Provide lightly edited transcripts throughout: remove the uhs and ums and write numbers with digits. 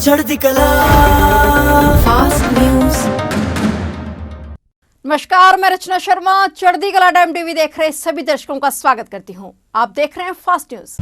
चढ़ती कला fast news. नमस्कार, मैं रचना शर्मा चढ़ती कला टाइम टीवी देख रहे सभी दर्शकों का स्वागत करती हूं। आप देख रहे हैं फास्ट न्यूज।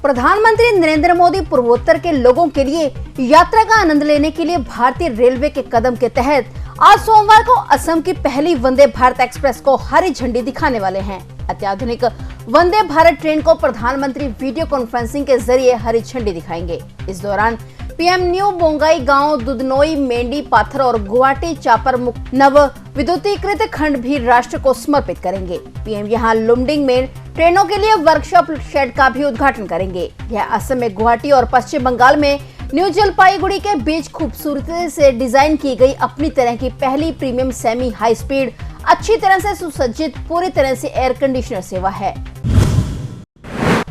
प्रधानमंत्री नरेंद्र मोदी पूर्वोत्तर के लोगों के लिए यात्रा का आनंद लेने के लिए भारतीय रेलवे के कदम के तहत आज सोमवार को असम की पहली वंदे भारत एक्सप्रेस को हरी झंडी दिखाने वाले हैं। अत्याधुनिक वंदे भारत ट्रेन को प्रधानमंत्री वीडियो कॉन्फ्रेंसिंग के जरिए हरी झंडी दिखाएंगे। इस दौरान पीएम न्यू बोंगाई गांव, दुधनोई, मेंढी पाथर और गुवाहाटी चापर नव विद्युतीकृत खंड भी राष्ट्र को समर्पित करेंगे। पीएम यहां लुमडिंग में ट्रेनों के लिए वर्कशॉप शेड का भी उद्घाटन करेंगे। यह असम में गुवाहाटी और पश्चिम बंगाल में न्यू जलपाईगुड़ी के बीच खूबसूरती से डिजाइन की गई अपनी तरह की पहली प्रीमियम सेमी हाई स्पीड, अच्छी तरह से सुसज्जित, पूरी तरह से एयर कंडीशनर सेवा है।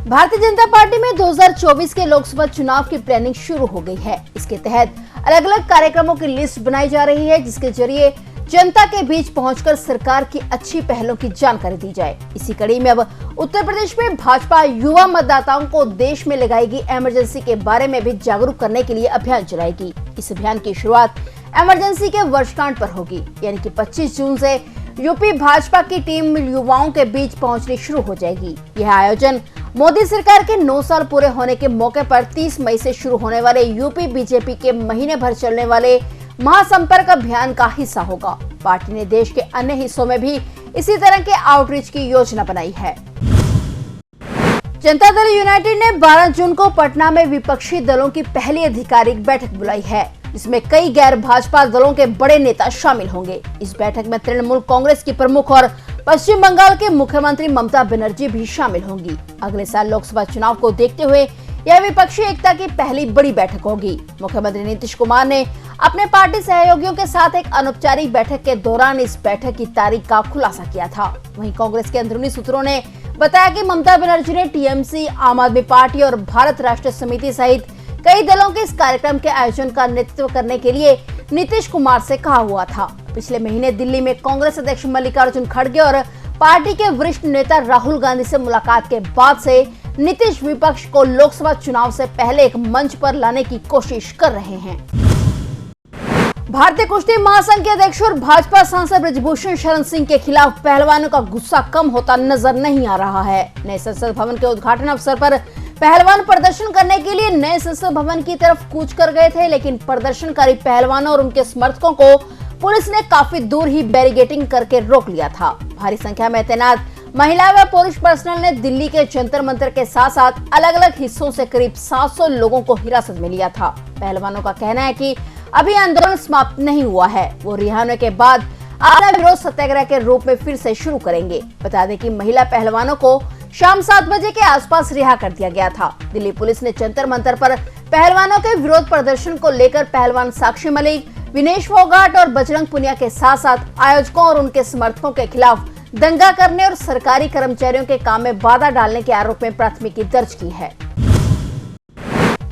भारतीय जनता पार्टी में 2024 के लोकसभा चुनाव की प्लानिंग शुरू हो गई है। इसके तहत अलग अलग कार्यक्रमों की लिस्ट बनाई जा रही है, जिसके जरिए जनता के बीच पहुंचकर सरकार की अच्छी पहलों की जानकारी दी जाए। इसी कड़ी में अब उत्तर प्रदेश में भाजपा युवा मतदाताओं को देश में लगाई गई इमरजेंसी के बारे में भी जागरूक करने के लिए अभियान चलाएगी। इस अभियान की शुरुआत इमरजेंसी के वर्षगांठ पर होगी, यानी कि 25 जून से यूपी भाजपा की टीम युवाओं के बीच पहुंचनी शुरू हो जाएगी। यह आयोजन मोदी सरकार के 9 साल पूरे होने के मौके पर 30 मई से शुरू होने वाले यूपी बीजेपी के महीने भर चलने वाले महासंपर्क अभियान का हिस्सा होगा। पार्टी ने देश के अन्य हिस्सों में भी इसी तरह के आउटरीच की योजना बनाई है। जनता दल यूनाइटेड ने 12 जून को पटना में विपक्षी दलों की पहली आधिकारिक बैठक बुलाई है, जिसमें कई गैर भाजपा दलों के बड़े नेता शामिल होंगे। इस बैठक में तृणमूल कांग्रेस की प्रमुख और पश्चिम बंगाल के मुख्यमंत्री ममता बनर्जी भी शामिल होंगी। अगले साल लोकसभा चुनाव को देखते हुए यह विपक्षी एकता की पहली बड़ी बैठक होगी। मुख्यमंत्री नीतीश कुमार ने अपने पार्टी सहयोगियों के साथ एक अनौपचारिक बैठक के दौरान इस बैठक की तारीख का खुलासा किया था। वहीं कांग्रेस के अंदरूनी सूत्रों ने बताया कि ममता बनर्जी ने टीएमसी, आम आदमी पार्टी और भारत राष्ट्र समिति सहित कई दलों के इस कार्यक्रम के आयोजन का नेतृत्व करने के लिए नीतीश कुमार से कहा हुआ था। पिछले महीने दिल्ली में कांग्रेस अध्यक्ष मल्लिकार्जुन खड़गे और पार्टी के वरिष्ठ नेता राहुल गांधी से मुलाकात के बाद से नीतीश विपक्ष को लोकसभा चुनाव से पहले एक मंच पर लाने की कोशिश कर रहे हैं। भारतीय कुश्ती महासंघ के अध्यक्ष और भाजपा सांसद ब्रजभूषण शरण सिंह के खिलाफ पहलवानों का गुस्सा कम होता नजर नहीं आ रहा है। नए संसद भवन के उद्घाटन अवसर पर पहलवान प्रदर्शन करने के लिए नए संसद भवन की तरफ कूच कर गए थे, लेकिन प्रदर्शनकारी पहलवानों और उनके समर्थकों को पुलिस ने काफी दूर ही बैरिकेडिंग करके रोक लिया था। भारी संख्या में तैनात महिला व पुरुष पर्सनल ने दिल्ली के जंतर मंतर के साथ साथ अलग अलग हिस्सों से करीब 700 लोगों को हिरासत में लिया था। पहलवानों का कहना है कि अभी आंदोलन समाप्त नहीं हुआ है, वो रिहा होने के बाद अपना विरोध सत्याग्रह के रूप में फिर से शुरू करेंगे। बता दें कि महिला पहलवानों को शाम 7 बजे के आसपास रिहा कर दिया गया था। दिल्ली पुलिस ने जंतर मंतर पर पहलवानों के विरोध प्रदर्शन को लेकर पहलवान साक्षी मलिक, विनेश फोगाट और बजरंग पुनिया के साथ साथ आयोजकों और उनके समर्थकों के खिलाफ दंगा करने और सरकारी कर्मचारियों के काम में बाधा डालने के आरोप में प्राथमिकी दर्ज की है।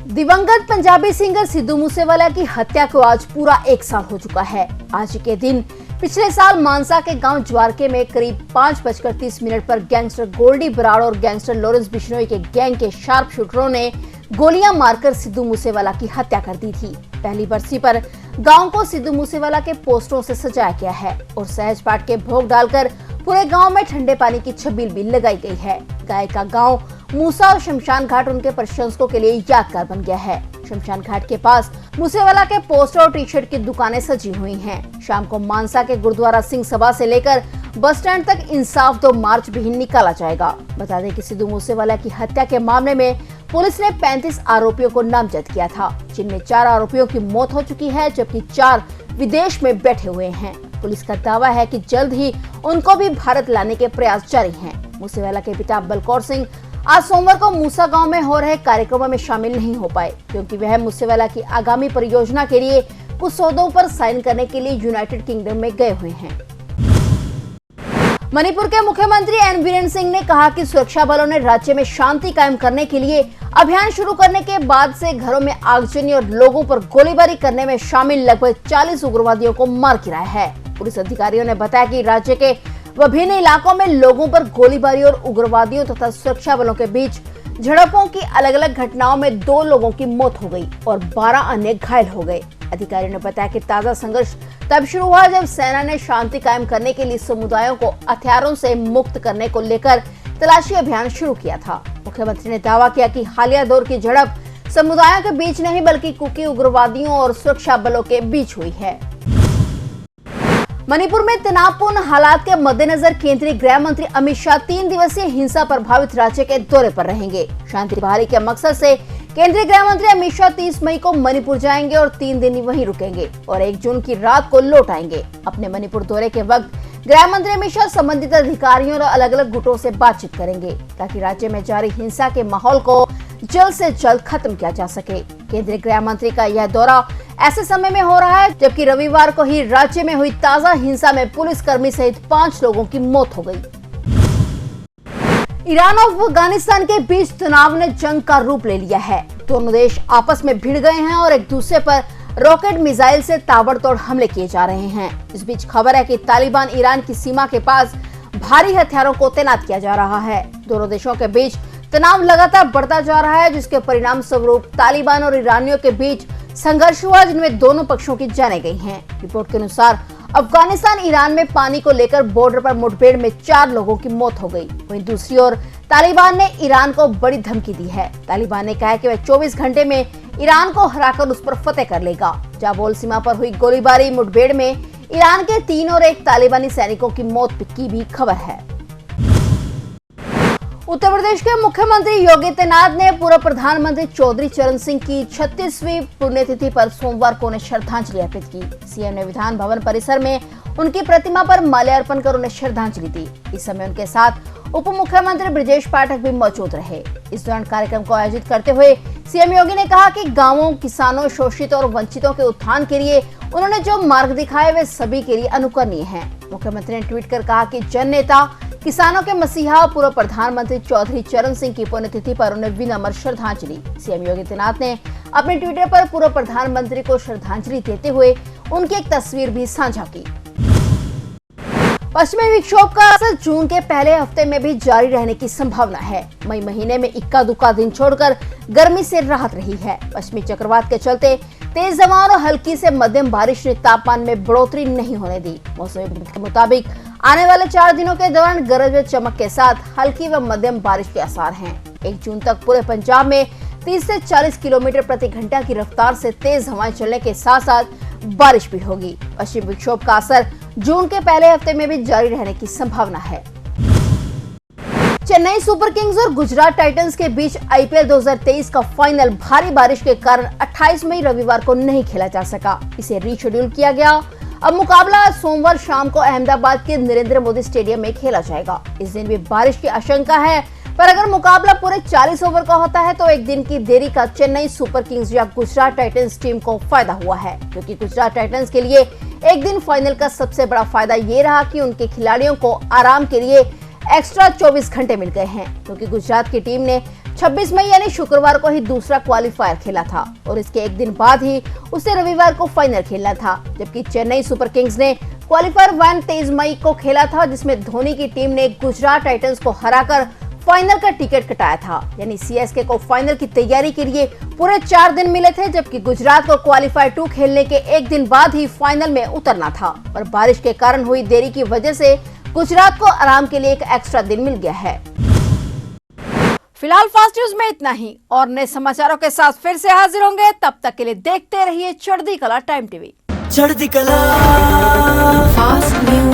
दिवंगत पंजाबी सिंगर सिद्धू मूसेवाला की हत्या को आज पूरा 1 साल हो चुका है। आज के दिन पिछले साल मानसा के गांव ज्वारके में करीब 5:30 पर गैंगस्टर गोल्डी बराड़ और गैंगस्टर लॉरेंस बिश्नोई के गैंग के शार्प शूटरों ने गोलियां मारकर सिद्धू मूसेवाला की हत्या कर दी थी। पहली बरसी पर गांव को सिद्धू मूसेवाला के पोस्टरों से सजाया गया है और सहज पाठ के भोग डालकर पूरे गांव में ठंडे पानी की छबील भी लगाई गई है। गाय का गांव मूसा और शमशान घाट उनके प्रशंसकों के लिए यादगार बन गया है। शमशान घाट के पास मूसेवाला के पोस्टर और टी शर्ट की दुकानें सजी हुई हैं। शाम को मानसा के गुरुद्वारा सिंह सभा से लेकर बस स्टैंड तक इंसाफ दो मार्च भी निकाला जाएगा। बता दें कि सिद्धू मूसेवाला की हत्या के मामले में पुलिस ने 35 आरोपियों को नामजद किया था, जिनमें 4 आरोपियों की मौत हो चुकी है, जबकि 4 विदेश में बैठे हुए हैं। पुलिस का दावा है कि जल्द ही उनको भी भारत लाने के प्रयास जारी हैं। मूसेवाला के पिता बलकौर सिंह आज सोमवार को मूसा गांव में हो रहे कार्यक्रमों में शामिल नहीं हो पाए, क्योंकि वह मूसेवाला की आगामी परियोजना के लिए कुछ सौदों पर साइन करने के लिए यूनाइटेड किंगडम में गए हुए हैं। मणिपुर के मुख्यमंत्री एन बीरेन सिंह ने कहा कि सुरक्षा बलों ने राज्य में शांति कायम करने के लिए अभियान शुरू करने के बाद से घरों में आगजनी और लोगों पर गोलीबारी करने में शामिल लगभग 40 उग्रवादियों को मार गिराया है। पुलिस अधिकारियों ने बताया कि राज्य के विभिन्न इलाकों में लोगों पर गोलीबारी और उग्रवादियों तथा सुरक्षा बलों के बीच झड़पों की अलग अलग घटनाओं में 2 लोगों की मौत हो गई और 12 अन्य घायल हो गए। अधिकारियों ने बताया कि ताजा संघर्ष तब शुरू हुआ जब सेना ने शांति कायम करने के लिए समुदायों को हथियारों से मुक्त करने को लेकर तलाशी अभियान शुरू किया था। मुख्यमंत्री ने दावा किया कि हालिया दौर की झड़प समुदायों के बीच नहीं बल्कि कुकी उग्रवादियों और सुरक्षा बलों के बीच हुई है। मणिपुर में तनावपूर्ण हालात के मद्देनजर केंद्रीय गृह मंत्री अमित शाह 3 दिवसीय हिंसा प्रभावित राज्य के दौरे पर रहेंगे। शांति बहाली के मकसद से केंद्रीय गृह मंत्री अमित शाह 30 मई को मणिपुर जाएंगे और 3 दिन वहीं रुकेंगे और 1 जून की रात को लौट आएंगे। अपने मणिपुर दौरे के वक्त गृह मंत्री अमित शाह संबंधित अधिकारियों और अलग अलग गुटों से बातचीत करेंगे ताकि राज्य में जारी हिंसा के माहौल को जल्द से जल्द खत्म किया जा सके। केंद्रीय गृह मंत्री का यह दौरा ऐसे समय में हो रहा है जबकि रविवार को ही राज्य में हुई ताजा हिंसा में पुलिसकर्मी सहित 5 लोगों की मौत हो गई। ईरान और अफगानिस्तान के बीच तनाव ने जंग का रूप ले लिया है। दोनों देश आपस में भिड़ गए हैं और एक दूसरे पर रॉकेट मिसाइल से ताबड़तोड़ हमले किए जा रहे हैं। इस बीच खबर है कि तालिबान ईरान की सीमा के पास भारी हथियारों को तैनात किया जा रहा है। दोनों देशों के बीच तनाव लगातार बढ़ता जा रहा है जिसके परिणाम स्वरूप तालिबान और ईरानियों के बीच संघर्ष हुआ जिनमें दोनों पक्षों की जानें गई हैं। रिपोर्ट के अनुसार अफगानिस्तान ईरान में पानी को लेकर बॉर्डर पर मुठभेड़ में 4 लोगों की मौत हो गई। वहीं दूसरी ओर तालिबान ने ईरान को बड़ी धमकी दी है। तालिबान ने कहा है कि वह 24 घंटे में ईरान को हराकर उस पर फतेह कर लेगा। जाबोल सीमा पर हुई गोलीबारी मुठभेड़ में ईरान के 3 और 1 तालिबानी सैनिकों की मौत की भी खबर है। उत्तर प्रदेश के मुख्यमंत्री योगी आदित्यनाथ ने पूर्व प्रधानमंत्री चौधरी चरण सिंह की 36वीं पुण्यतिथि पर सोमवार को उन्हें श्रद्धांजलि अर्पित की। सीएम ने विधान भवन परिसर में उनकी प्रतिमा पर माल्यार्पण कर उन्हें श्रद्धांजलि दी। इस समय उनके साथ उप मुख्यमंत्री ब्रजेश पाठक भी मौजूद रहे। इस दौरान कार्यक्रम को आयोजित करते हुए सीएम योगी ने कहा कि गांवों, किसानों, शोषित और वंचितों के उत्थान के लिए उन्होंने जो मार्ग दिखाए वे सभी के लिए अनुकरणीय हैं। मुख्यमंत्री ने ट्वीट कर कहा कि जन नेता, किसानों के मसीहा पूर्व प्रधानमंत्री चौधरी चरण सिंह की पुण्यतिथि पर उन्हें विनम्र श्रद्धांजलि। सीएम योगी आदित्यनाथ ने अपने ट्विटर पर पूर्व प्रधानमंत्री को श्रद्धांजलि देते हुए उनकी एक तस्वीर भी साझा की। पश्चिमी विक्षोभ का असर जून के पहले हफ्ते में भी जारी रहने की संभावना है। मई महीने में इक्का दुक्का दिन छोड़कर गर्मी से राहत रही है। पश्चिमी चक्रवात के चलते तेज हवा और हल्की से मध्यम बारिश ने तापमान में बढ़ोतरी नहीं होने दी। मौसम विभाग के मुताबिक आने वाले 4 दिनों के दौरान गरज व चमक के साथ हल्की व मध्यम बारिश के आसार हैं। 1 जून तक पूरे पंजाब में 30 से 40 किलोमीटर प्रति घंटा की रफ्तार से तेज हवाएं चलने के साथ साथ बारिश भी होगी। पश्चिमी विक्षोभ का असर जून के पहले हफ्ते में भी जारी रहने की संभावना है। चेन्नई सुपर किंग्स और गुजरात टाइटंस के बीच आईपीएल 2023 का फाइनल भारी बारिश के कारण 28 मई रविवार को नहीं खेला जा सका। इसे रीशेड्यूल किया गया। अब मुकाबला सोमवार शाम को अहमदाबाद के नरेंद्र मोदी स्टेडियम में खेला जाएगा। इस दिन भी बारिश की आशंका है, पर अगर मुकाबला पूरे 40 ओवर का होता है तो 1 दिन की देरी का चेन्नई सुपर किंग्स या गुजरात टाइटंस टीम को फायदा हुआ है, क्योंकि गुजरात टाइटंस के लिए 1 दिन फाइनल का सबसे बड़ा फायदा ये रहा कि उनके खिलाड़ियों को आराम के लिए एक्स्ट्रा 24 घंटे मिल गए हैं, क्योंकि गुजरात की टीम ने 26 मई यानी शुक्रवार को ही दूसरा क्वालिफायर खेला था और इसके 1 दिन बाद ही उसे रविवार को फाइनल खेलना था। जबकि चेन्नई सुपर किंग्स ने क्वालिफायर 1 23 मई को खेला था, जिसमें धोनी की टीम ने गुजरात टाइटंस को हराकर फाइनल का टिकट कटाया था। यानी सीएसके को फाइनल की तैयारी के लिए पूरे 4 दिन मिले थे, जबकि गुजरात को क्वालिफायर 2 खेलने के 1 दिन बाद ही फाइनल में उतरना था। और बारिश के कारण हुई देरी की वजह से गुजरात को आराम के लिए 1 एक्स्ट्रा दिन मिल गया है। फिलहाल फास्ट न्यूज में इतना ही और नए समाचारों के साथ फिर से हाजिर होंगे। तब तक के लिए देखते रहिए चढ़ती कला टाइम टीवी। चढ़ती कला फास्ट न्यूज।